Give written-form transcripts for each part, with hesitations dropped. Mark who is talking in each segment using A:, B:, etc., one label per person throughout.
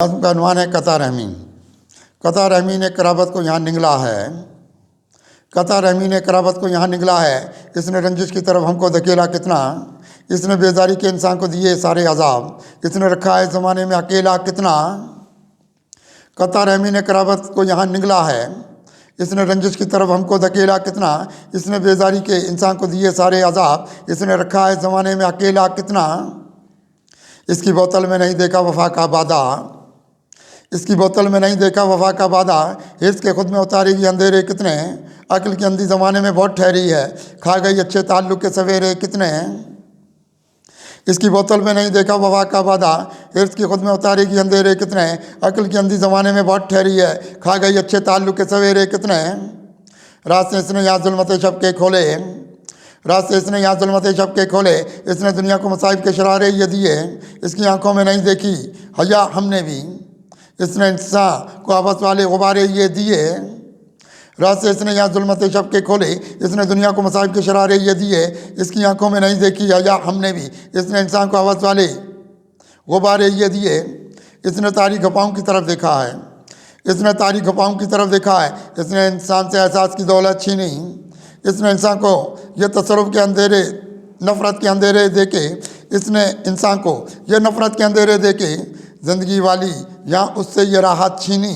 A: आज़म का अनुमान है कता रहमी। कता रहमी ने कराबत को यहाँ निगला है। कता रहमी ने कराबत को यहाँ निगला है। इसने रंजिश की तरफ हमको धकेला कितना, इसने बेजारी के इंसान को दिए सारे अजाब, इसने रखा है ज़माने में अकेला कितना। कता रहमी ने कराबत को यहाँ निगला है। इसने रंजिश की तरफ हमको धकेला कितना, इसने बेजारी के इंसान को दिए सारे अजाब, इसने रखा है ज़माने में अकेला कितना। इसकी बोतल में नहीं देखा वफा का वादा, इसकी बोतल में नहीं देखा वफा का वादा, हिर्स के खुद में उतारेगी अंधेरे कितने। अक्ल की अंधी ज़माने में बहुत ठहरी है, खा गई अच्छे ताल्लुक़ के सवेरे कितने। इसकी बोतल में नहीं देखा वफा का वादा, हिर्स की खुद में उतारेगी अंधेरे कितने। अक्ल की अंधी ज़माने में बहुत ठहरी है, खा गई अच्छे ताल्लुक़ के सवेरे कितने। रात से इसने यहाँ जुल्मत शब के खोले, रात से इसने यहाँ जुल्मत शब के खोले, इसने दुनिया को मसाइब के शरारे ये दिए। इसकी आंखों में नहीं देखी हया हमने भी, इसने इंसान को आपस वाले गुब्बारे ये दिए। रात से इसने यहाँ जुल्मत शब के खोले, इसने दुनिया को मसाइब के शरारे ये दिए। इसकी आंखों में नहीं देखी हया हमने भी, इसने इंसान को आपस वाले गुब्बारे ये दिए। इसने तारीख गपाओं की तरफ देखा है, इसने तारीख गपाओं की तरफ देखा है। इसने इंसान से एहसास की दौलत छीनी, इसने इंसान को ये तसर्रुफ के अंधेरे नफ़रत के अंधेरे देके, इसने इंसान को ये नफ़रत के अंधेरे देके ज़िंदगी वाली या उससे ये राहत छीनी।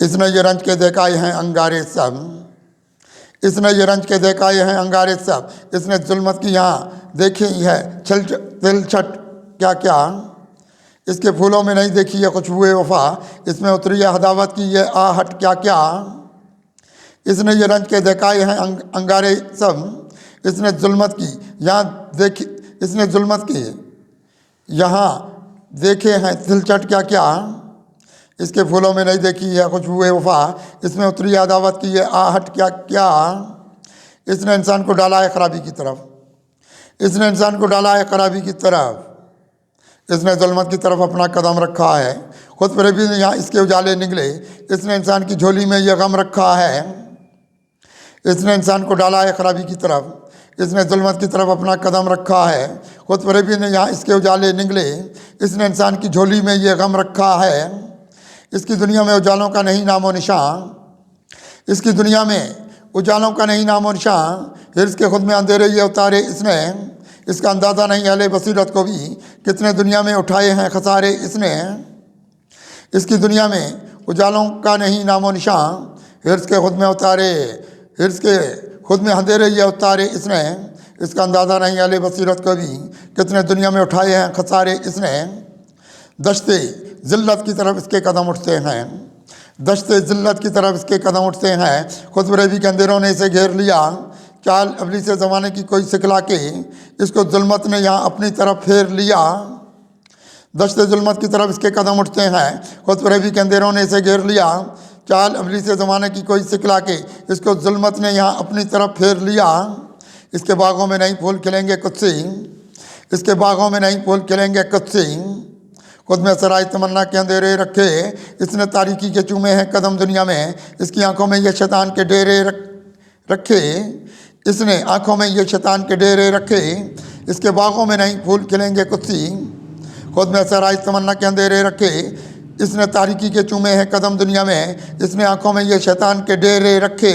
A: इसने ये रंज के देखाए हैं अंगारे सब, इसने ये रंज के देखाए हैं अंगारे सब। इसने जुल्मत की यहाँ देखी है तिलछट क्या क्या, इसके फूलों में नहीं देखी है खुशबुए वफा, इसमें उतरी है हदावत की ये आहट क्या क्या। इसने ये रंज के देखाए हैं अंगारे सब, इसने जुल्मत की यहाँ देखी, इसने जुल्मत की यहाँ देखे हैं तिलचट क्या क्या। इसके फूलों में नहीं देखी है खुशबुए वफा, इसमें उतरी अदावत की ये आहट क्या क्या। इसने इंसान को डाला है खराबी की तरफ, इसने इंसान को डाला है खराबी की तरफ। इसने जुल्मत की तरफ अपना कदम रखा है, खुद पर भी यहाँ इसके उजाले निकले। इसने इंसान की झोली में यह गम रखा है, इसने इंसान को डाला है खराबी की तरफ। इसने जुल्मत की तरफ अपना कदम रखा है, खुद पर भी ने यहाँ इसके उजाले निकले। इसने इंसान की झोली में ये गम रखा है। इसकी दुनिया में उजालों का नहीं नामो निशान, इसकी दुनिया में उजालों का नहीं नामो निशान। हिर्स के खुद में अंधेरे ये उतारे इसने, इसका अंदाज़ा नहीं अहले बसीरत को भी कितने दुनिया में उठाए हैं खसारे इसने। इसकी दुनिया में उजालों का नहीं नामो निशान, हिर्स के खुद में उतारे, हिर्स के खुद में अंधेरे ये उतारे इसने। इसका अंदाज़ा नहीं अहले बसीरत को भी कितने दुनिया में उठाए हैं खसारे इसने। दश्ते ज़िल्लत की तरफ इसके कदम उठते हैं, दश्ते ज़िल्लत की तरफ इसके कदम उठते हैं। खुद बरेबी के अंधेरों ने इसे घेर लिया, चाल अबली से ज़माने की कोई सिखला के, इसको जुल्मत ने यहाँ अपनी तरफ फेर लिया। दश्ते जुल्मत की तरफ इसके कदम उठते हैं, खुद बरेबी के अंधेरों ने इसे घेर लिया। चाल अबली से ज़माने की कोई सिखला के, इसको जुल्मत ने यहाँ अपनी तरफ फेर लिया। इसके बागों में नहीं फूल खिलेंगे कुत्सी, इसके बागों में नहीं फूल खिलेंगे कुत्सी। खुद में सराय तमन्ना के अंधेरे रखे, इसने तारीकी के चूमे हैं कदम दुनिया में। इसकी आंखों में ये शैतान के डेरे रखे, इसने आंखों में ये शैतान के डेरे रखे। इसके बागों में नहीं फूल खिलेंगे कुत्सी। खुद में सराय तमन्ना के अंधेरे रखे, इसने तारीकी के चूमे हैं कदम दुनिया में। इसने आंखों में ये शैतान के डेरे रखे।